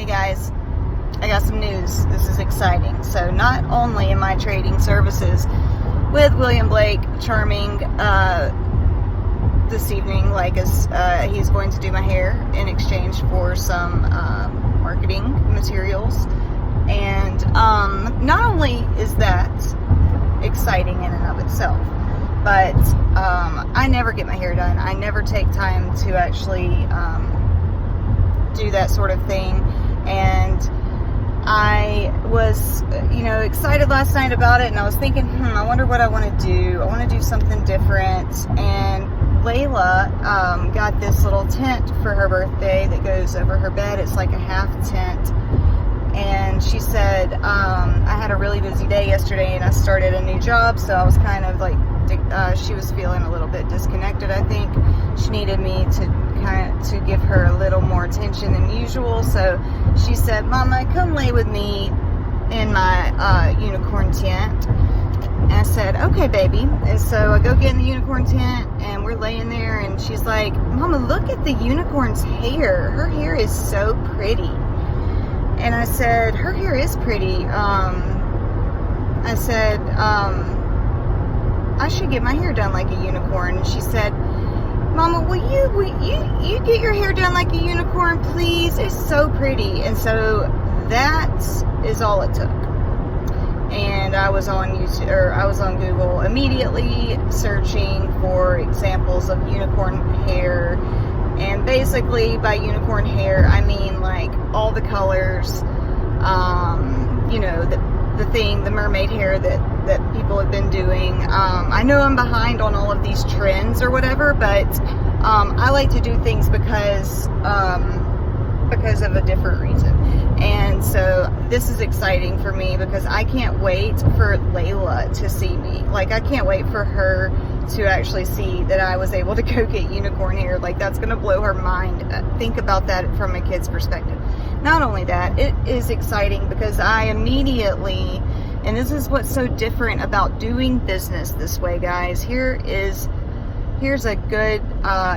guys, I got some news. This is exciting. So not only am I trading services with William Blake Charming this evening, like as he's going to do my hair in exchange for some marketing materials, and not only is that exciting in and of itself, but I never get my hair done. I never take time to actually do that sort of thing, and I was, excited last night about it, and I was thinking, I wonder what I want to do. I want to do something different, and Cayla got this little tent for her birthday that goes over her bed. It's like a half tent, and she said, I had a really busy day yesterday, and I started a new job, so I was kind of like, she was feeling a little bit disconnected, I think. She needed me to give her a little more attention than usual, so she said, Mama, come lay with me in my unicorn tent. And I said, okay, baby. And so I go get in the unicorn tent, and we're laying there, and she's like, Mama, look at the unicorn's hair. Her hair is so pretty. And I said, her hair is pretty. I said, I should get my hair done like a unicorn. And she said, Mama, will you get your hair done like a unicorn, please? It's so pretty. And so that is all it took. And I was on YouTube, or I was on Google immediately searching for examples of unicorn hair. And basically by unicorn hair, I mean like all the colors, the mermaid hair that people have been doing. I know I'm behind on all of these trends or whatever, but I like to do things because of a different reason. And so this is exciting for me because I can't wait for Cayla to see me. Like, I can't wait for her to actually see that I was able to go get unicorn hair. Like, that's going to blow her mind. Think about that from a kid's perspective. Not only that, it is exciting because I immediately, and this is what's so different about doing business this way, guys. Here's a good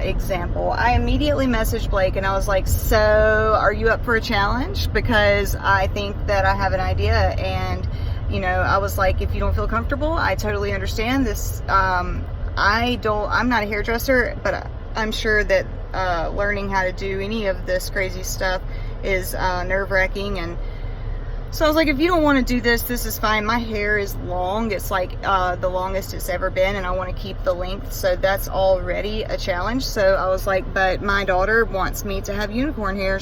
example. I immediately messaged Blake and I was like, so are you up for a challenge? Because I think that I have an idea, and I was like, if you don't feel comfortable, I totally understand this. I'm not a hairdresser, but I'm sure that learning how to do any of this crazy stuff is nerve-wracking. And so I was like, if you don't want to do this, this is fine. My hair is long. It's like the longest it's ever been, and I want to keep the length, so that's already a challenge. So I was like, but my daughter wants me to have unicorn hair,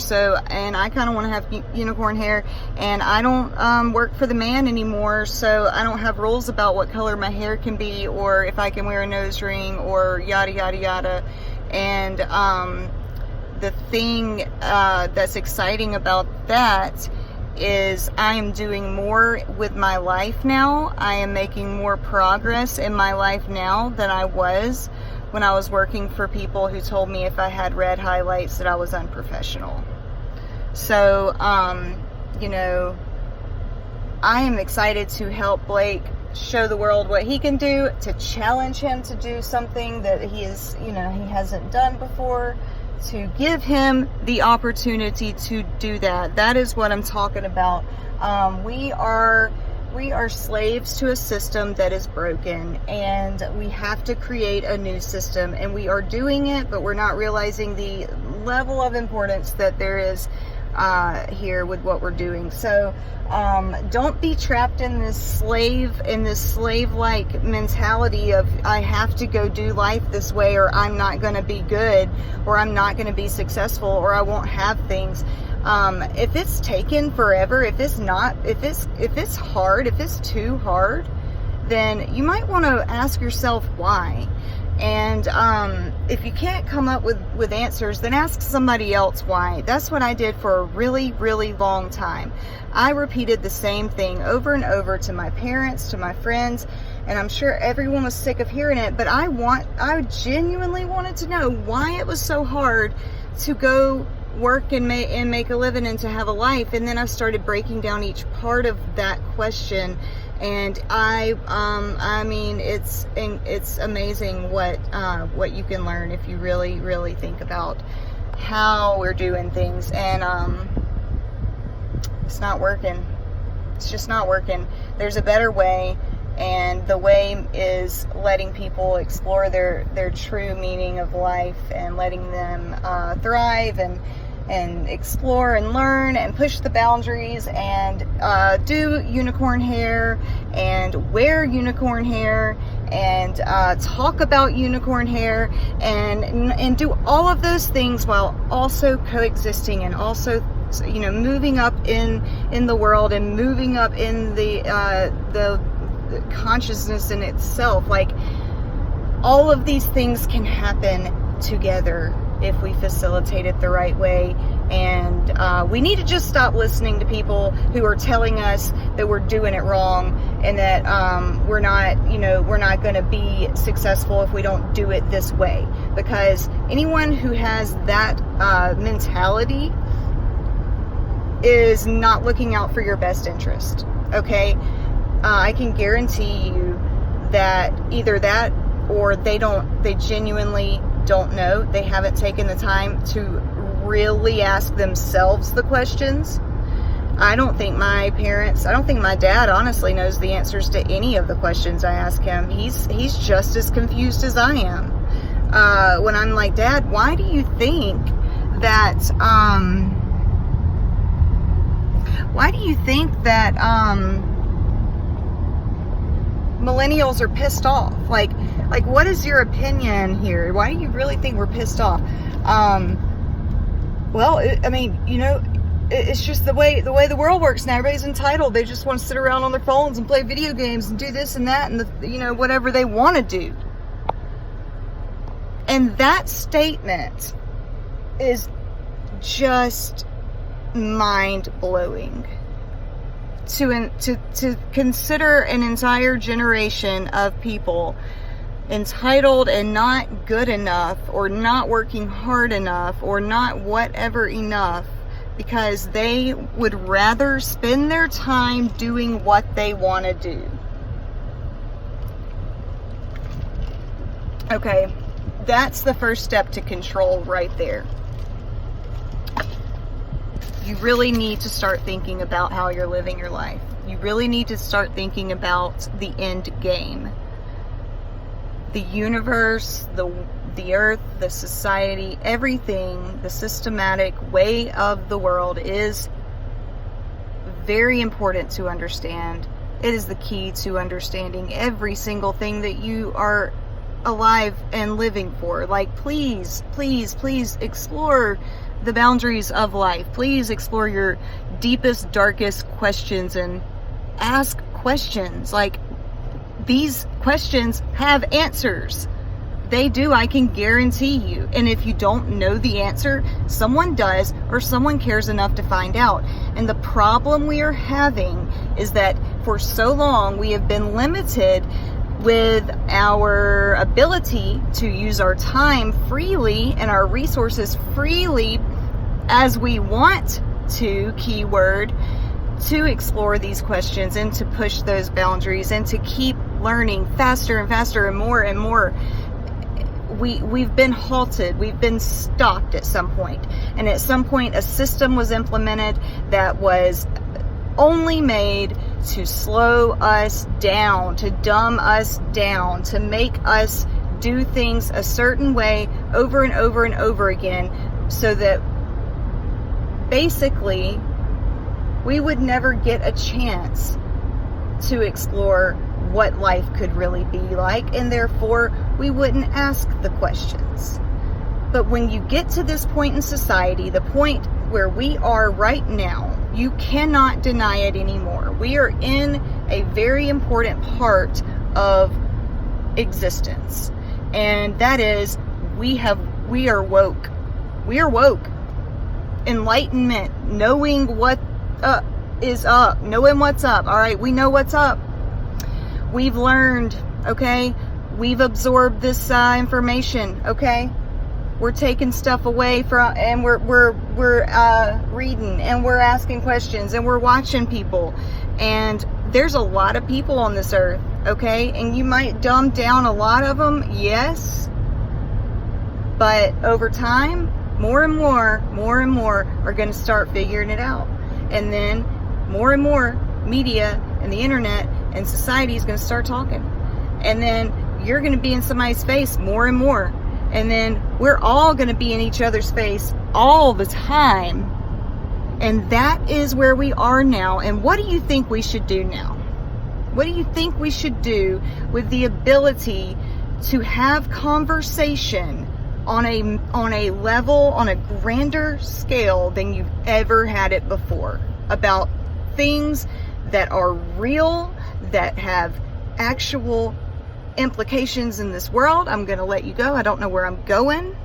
and I kind of want to have unicorn hair, and I don't work for the man anymore, so I don't have rules about what color my hair can be, or if I can wear a nose ring, or yada yada yada. And the thing that's exciting about that is I am doing more with my life now. I am making more progress in my life now than I was when I was working for people who told me if I had red highlights that I was unprofessional. So, I am excited to help Blake show the world what he can do, to challenge him to do something that he hasn't done before, to give him the opportunity to do that. That is what I'm talking about. We are slaves to a system that is broken, and we have to create a new system, and we are doing it, but we're not realizing the level of importance that there is here with what we're doing. So don't be trapped in this slave-like mentality of I have to go do life this way, or I'm not going to be good, or I'm not going to be successful, or I won't have things. If it's taken forever, if it's hard, if it's too hard, then you might want to ask yourself why. And if you can't come up with answers, then ask somebody else why. That's what I did for a really, really long time. I repeated the same thing over and over to my parents, to my friends, and I'm sure everyone was sick of hearing it, but I genuinely wanted to know why it was so hard to go work and make a living and to have a life. And then I started breaking down each part of that question, and I mean, it's amazing what you can learn if you really, really think about how we're doing things. And It's not working. It's just not working. There's a better way, and the way is letting people explore their true meaning of life and letting them thrive and explore and learn and push the boundaries and do unicorn hair and wear unicorn hair and talk about unicorn hair and do all of those things while also coexisting and also, you know, moving up in the world and moving up in the consciousness in itself. Like, all of these things can happen together if we facilitate it the right way. And we need to just stop listening to people who are telling us that we're doing it wrong and that we're not going to be successful if we don't do it this way. Because anyone who has that mentality is not looking out for your best interest. Okay? I can guarantee you that either that or they genuinely don't know. They haven't taken the time to really ask themselves the questions. I don't think my dad honestly knows the answers to any of the questions I ask him. He's just as confused as I am. When I'm like, Dad, why do you think that millennials are pissed off? Like what is your opinion here? Why do you really think we're pissed off? Well, I mean, you know, it's just the way the world works now. Everybody's entitled. They just want to sit around on their phones and play video games and do this and that and whatever they want to do. And that statement is just mind-blowing. To consider an entire generation of people entitled and not good enough or not working hard enough or not whatever enough because they would rather spend their time doing what they want to do. Okay, that's the first step to control right there. You really need to start thinking about how you're living your life. You really need to start thinking about the end game. The universe, the earth, the society, everything, the systematic way of the world is very important to understand. It is the key to understanding every single thing that you are alive and living for. Like, please, please, please explore the boundaries of life. Please explore your deepest, darkest questions and ask questions. Like, these questions have answers. They do, I can guarantee you. And if you don't know the answer, someone does, or someone cares enough to find out. And the problem we are having is that for so long we have been limited with our ability to use our time freely and our resources freely as we want to, keyword, to explore these questions and to push those boundaries and to keep learning faster and faster and more and more. We've been halted. We've been stopped at some point. And at some point, a system was implemented that was only made to slow us down, to dumb us down, to make us do things a certain way over and over and over again, so that basically we would never get a chance to explore what life could really be like, and therefore we wouldn't ask the questions. But when you get to this point in society, the point where we are right now, you cannot deny it anymore. We are in a very important part of existence, and that is we are woke. We are woke. Enlightenment, knowing what is up, knowing what's up. All right, we know what's up. We've learned, okay? We've absorbed this information, okay? We're taking stuff away from, and we're reading, and we're asking questions, and we're watching people. And there's a lot of people on this earth, okay? And you might dumb down a lot of them, yes. But over time, more and more are going to start figuring it out. And then more and more media and the internet and society is going to start talking. And then you're going to be in somebody's face more and more. And then we're all going to be in each other's face all the time. And that is where we are now. And what do you think we should do now? What do you think we should do with the ability to have conversation on a level, on a grander scale than you've ever had it before, about things that are real, that have actual implications in this world? I'm going to let you go. I don't know where I'm going.